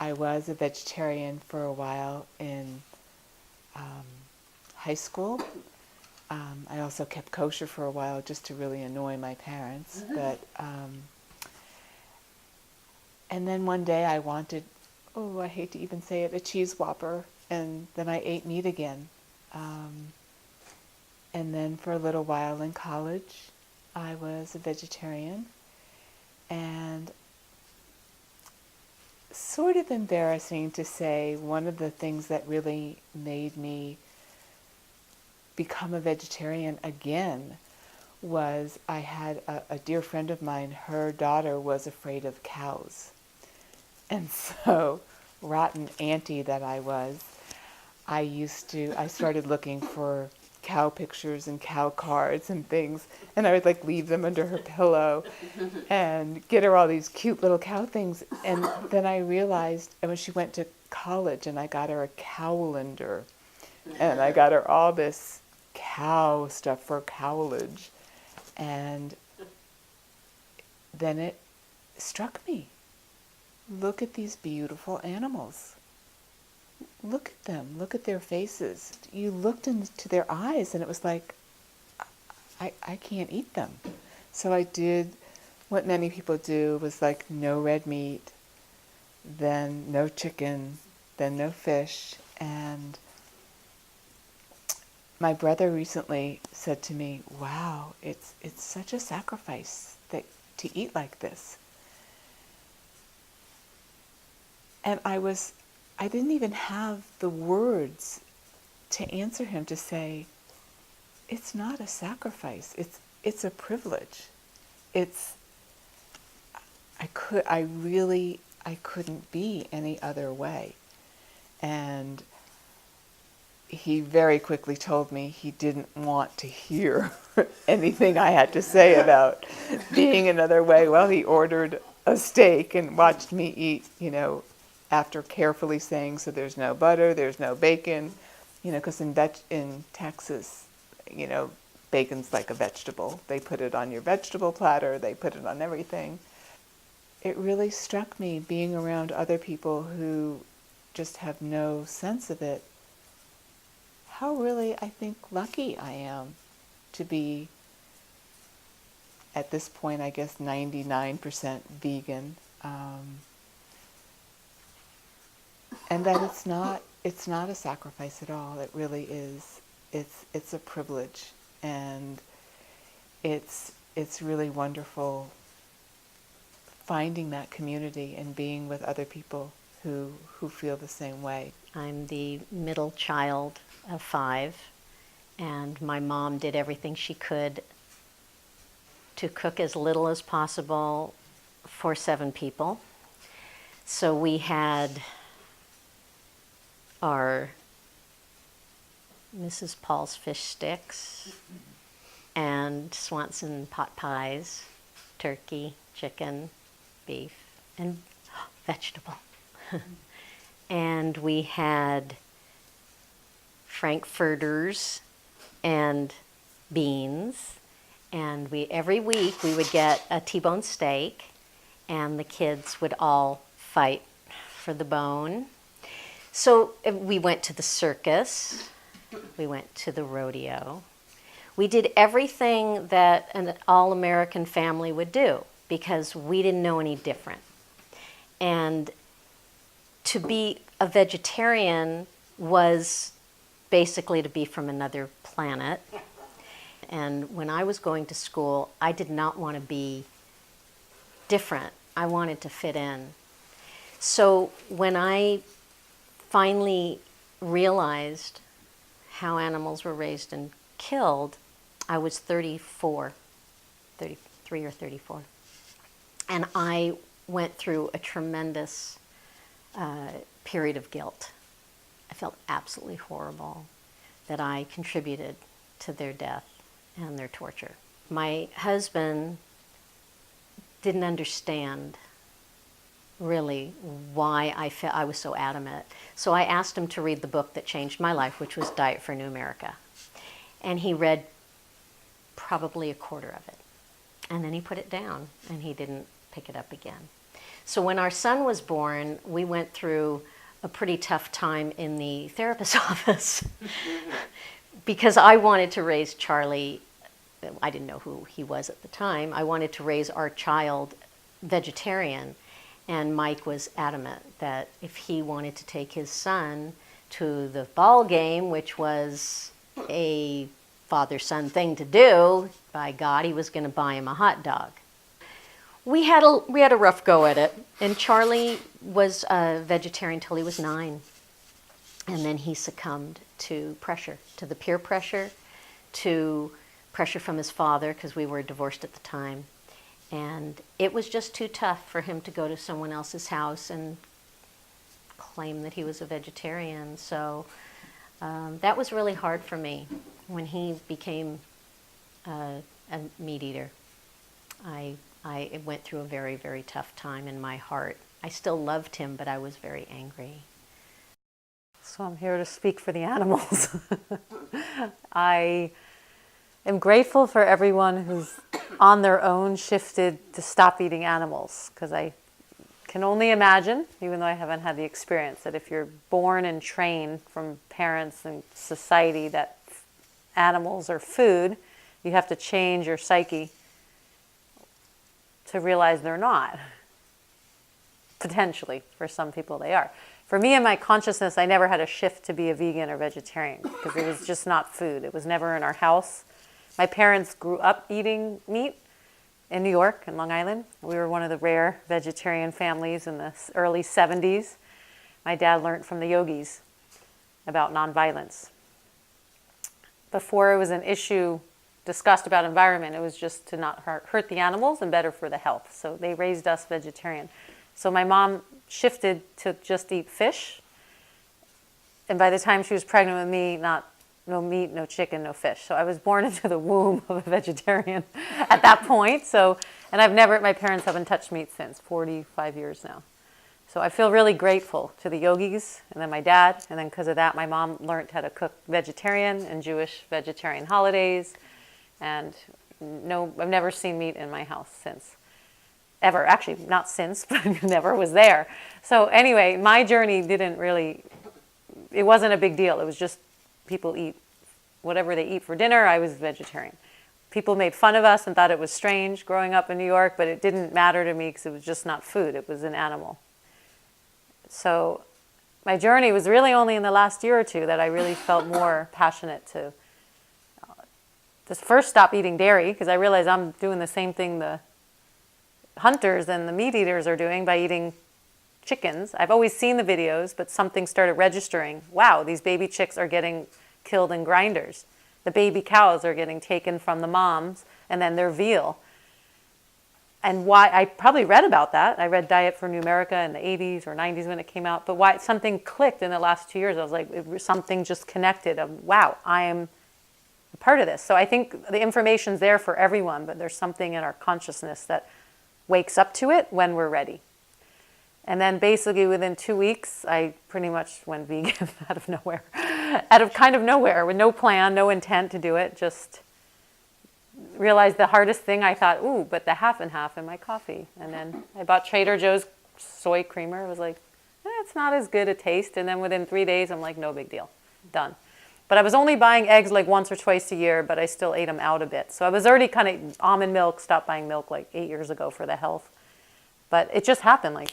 I was a vegetarian for a while in um, high school. I also kept kosher for a while just to really annoy my parents. And then one day I wanted, oh, I hate to even say it, a cheese whopper. And then I ate meat again. Um, and then for a little while in college, I was a vegetarian. And sort of embarrassing to say, one of the things that really made me become a vegetarian again was I had a dear friend of mine, her daughter was afraid of cows. And so, rotten auntie that I was, I started looking for cow pictures and cow cards and things, and I would like leave them under her pillow and get her all these cute little cow things. And then I realized, and when she went to college, and I got her a cowlander, and I got her all this cow stuff for cowlage. And then it struck me. Look at these beautiful animals. Look at them. Look at their faces. You looked into their eyes and it was like, I can't eat them. So I did what many people do, was like no red meat, then no chicken, then no fish. And my brother recently said to me, wow, it's such a sacrifice to eat like this. And I didn't even have the words to answer him, to say, it's not a sacrifice, it's a privilege. I couldn't be any other way. And he very quickly told me he didn't want to hear anything I had to say about being another way. Well, he ordered a steak and watched me eat, after carefully saying, so there's no butter, there's no bacon, because in Texas, bacon's like a vegetable. They put it on your vegetable platter, they put it on everything. It really struck me, being around other people who just have no sense of it, how really, I think, lucky I am to be, at this point, I guess 99% vegan. And that it's not a sacrifice at all. It really is. It's a privilege, and it's really wonderful finding that community and being with other people who feel the same way. I'm the middle child of 5, and my mom did everything she could to cook as little as possible for 7 people. So we had our Mrs. Paul's fish sticks and Swanson pot pies, turkey, chicken, beef, and vegetable. And we had frankfurters and beans, and every week we would get a T-bone steak, and the kids would all fight for the bone. So we went to the circus, we went to the rodeo. We did everything that an all-American family would do, because we didn't know any different. And to be a vegetarian was basically to be from another planet. And when I was going to school, I did not want to be different. I wanted to fit in. So when I finally realized how animals were raised and killed, I was 33 or 34. And I went through a tremendous period of guilt. I felt absolutely horrible that I contributed to their death and their torture. My husband didn't understand really why I was so adamant. So I asked him to read the book that changed my life, which was Diet for New America. And he read probably a quarter of it. And then he put it down, and he didn't pick it up again. So when our son was born, we went through a pretty tough time in the therapist's office because I wanted to raise Charlie. I didn't know who he was at the time. I wanted to raise our child vegetarian, and Mike was adamant that if he wanted to take his son to the ball game, which was a father-son thing to do, by God, he was going to buy him a hot dog. We had a rough go at it, and Charlie was a vegetarian till he was 9, and then he succumbed to pressure, to the peer pressure, to pressure from his father, because we were divorced at the time, and it was just too tough for him to go to someone else's house and claim that he was a vegetarian. So that was really hard for me when he became a meat eater. I went through a very, very tough time in my heart. I still loved him, but I was very angry. So I'm here to speak for the animals. I am grateful for everyone who's on their own shifted to stop eating animals, because I can only imagine, even though I haven't had the experience, that if you're born and trained from parents and society that animals are food, you have to change your psyche to realize they're not. Potentially, for some people they are. For me in my consciousness, I never had a shift to be a vegan or vegetarian because it was just not food. It was never in our house. My parents grew up eating meat in New York and Long Island. We were one of the rare vegetarian families in the early 70s. My dad learned from the yogis about nonviolence. Before it was an issue discussed about environment, it was just to not hurt the animals and better for the health. So they raised us vegetarian. So my mom shifted to just eat fish. And by the time she was pregnant with me, no meat, no chicken, no fish. So I was born into the womb of a vegetarian at that point. And my parents haven't touched meat since, 45 years now. So I feel really grateful to the yogis and then my dad. And then because of that, my mom learned how to cook vegetarian and Jewish vegetarian holidays. And no, I've never seen meat in my house since. Ever. Actually, not since, but never was there. So anyway, my journey it wasn't a big deal. It was just people eat whatever they eat for dinner. I was vegetarian. People made fun of us and thought it was strange growing up in New York, but it didn't matter to me because it was just not food. It was an animal. So my journey was really only in the last year or two that I really felt more passionate to just first stop eating dairy, because I realized I'm doing the same thing the hunters and the meat eaters are doing by eating chickens. I've always seen the videos, but something started registering. Wow, these baby chicks are getting killed in grinders. The baby cows are getting taken from the moms, and then their veal. And why, I probably read about that. I read Diet for Numerica in the 80s or 90s when it came out, but why something clicked in the last 2 years. I was like, something just connected of, wow, I am a part of this. So I think the information's there for everyone, but there's something in our consciousness that wakes up to it when we're ready. And then basically within 2 weeks, I pretty much went vegan out of nowhere. Out of kind of nowhere, with no plan, no intent to do it, just realized the hardest thing, I thought, ooh, but the half and half in my coffee. And then I bought Trader Joe's soy creamer. I was like, it's not as good a taste. And then within 3 days, I'm like, no big deal, done. But I was only buying eggs like once or twice a year, but I still ate them out a bit. So I was already kind of almond milk, stopped buying milk like 8 years ago for the health. But it just happened like,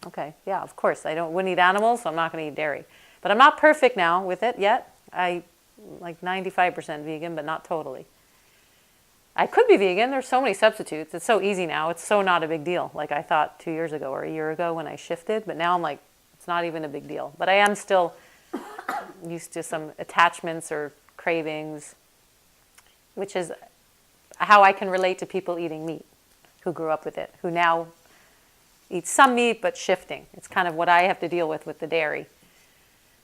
okay, yeah, of course. Wouldn't eat animals, so I'm not going to eat dairy. But I'm not perfect now with it yet. I like 95% vegan, but not totally. I could be vegan. There's so many substitutes. It's so easy now. It's so not a big deal, like I thought 2 years ago or a year ago when I shifted. But now I'm like, it's not even a big deal. But I am still used to some attachments or cravings, which is how I can relate to people eating meat who grew up with it, who now eat some meat but shifting. It's kind of what I have to deal with the dairy.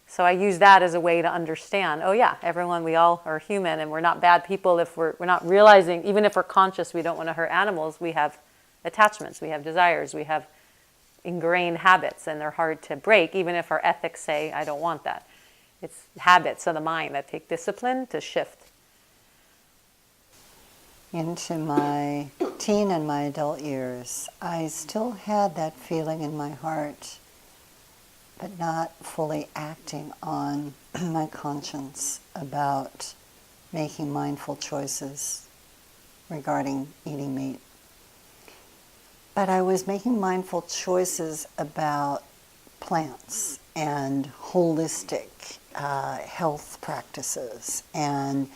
So I use that as a way to understand, oh yeah, everyone, we all are human and we're not bad people if we're not realizing, even if we're conscious we don't want to hurt animals, we have attachments, we have desires, we have ingrained habits, and they're hard to break, even if our ethics say, I don't want that. It's habits of the mind that take discipline to shift. into my teen and my adult years, I still had that feeling in my heart, but not fully acting on my conscience about making mindful choices regarding eating meat. But I was making mindful choices about plants and holistic health practices and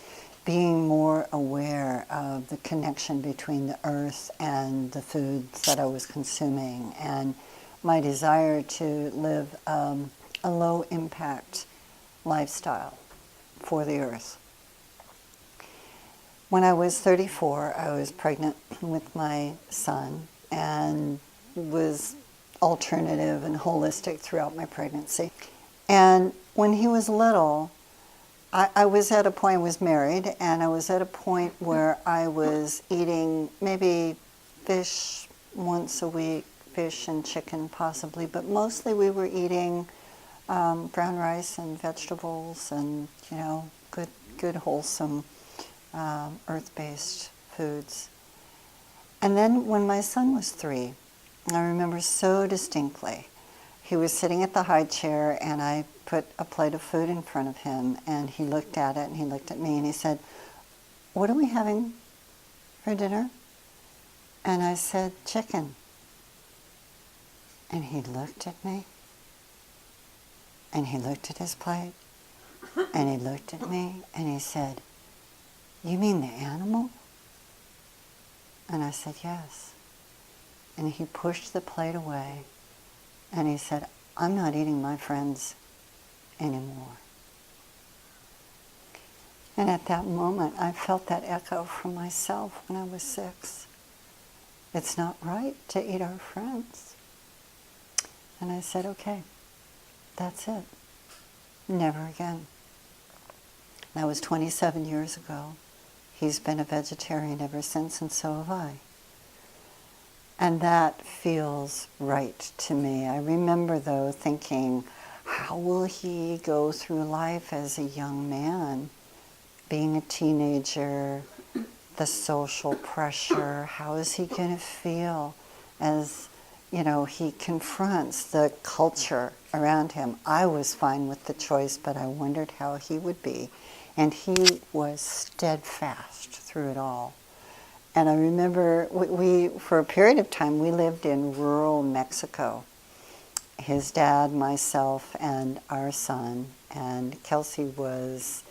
being more aware of the connection between the earth and the foods that I was consuming, and my desire to live a low impact lifestyle for the earth. When I was 34, I was pregnant with my son and was alternative and holistic throughout my pregnancy. And when he was little, I was at a point, I was married, and I was at a point where I was eating maybe fish once a week, fish and chicken possibly, but mostly we were eating brown rice and vegetables and, good wholesome earth-based foods. And then when my son was 3, I remember so distinctly, he was sitting at the high chair and I put a plate of food in front of him and he looked at it and he looked at me and he said, "What are we having for dinner?" And I said, "Chicken." And he looked at me and he looked at his plate and he looked at me and he said, "You mean the animal?" And I said, "Yes." And he pushed the plate away and he said, "I'm not eating my friends anymore." And at that moment, I felt that echo from myself when I was 6. It's not right to eat our friends. And I said, okay, that's it. Never again. That was 27 years ago. He's been a vegetarian ever since, and so have I. And that feels right to me. I remember, though, thinking, how will he go through life as a young man, being a teenager, the social pressure? How is he going to feel as, he confronts the culture around him? I was fine with the choice, but I wondered how he would be. And he was steadfast through it all. And I remember we for a period of time, we lived in rural Mexico. His dad, myself, and our son. And Kelsey was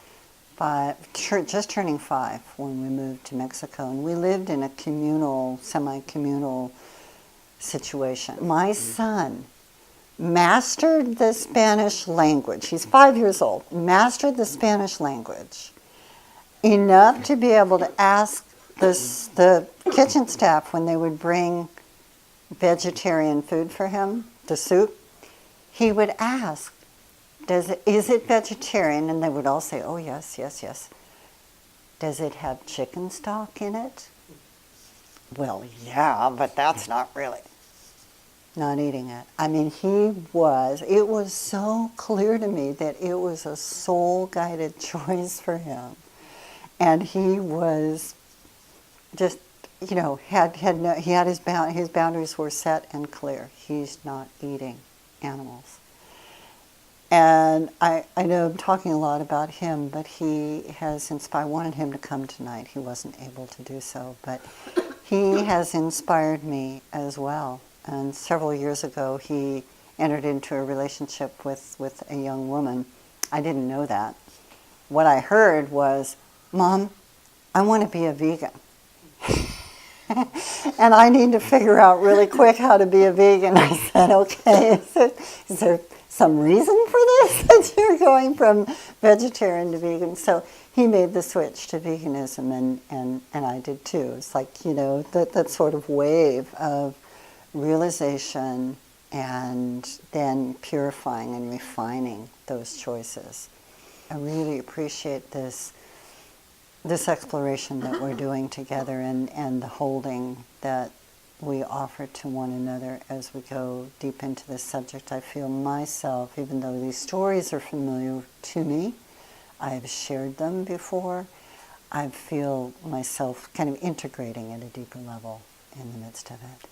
just turning 5 when we moved to Mexico. And we lived in a semi-communal situation. My son mastered the Spanish language. He's 5 years old. Mastered the Spanish language enough to be able to ask the kitchen staff when they would bring vegetarian food for him, the soup, he would ask, is it vegetarian? And they would all say, oh, yes, yes, yes. Does it have chicken stock in it? Well, yeah, but that's not really. Not eating it. I mean, it was so clear to me that it was a soul-guided choice for him. And he was just, his boundaries were set and clear. He's not eating animals. And I know I'm talking a lot about him, but he has inspired. I wanted him to come tonight. He wasn't able to do so, but he has inspired me as well. And several years ago, he entered into a relationship with a young woman. I didn't know that. What I heard was, "Mom, I want to be a vegan." And I need to figure out really quick how to be a vegan. I said, okay, is there some reason for this that you're going from vegetarian to vegan? So he made the switch to veganism, and I did too. It's like, that sort of wave of realization and then purifying and refining those choices. I really appreciate this exploration that we're doing together and the holding that we offer to one another as we go deep into this subject. I feel myself, even though these stories are familiar to me, I've shared them before, I feel myself kind of integrating at a deeper level in the midst of it.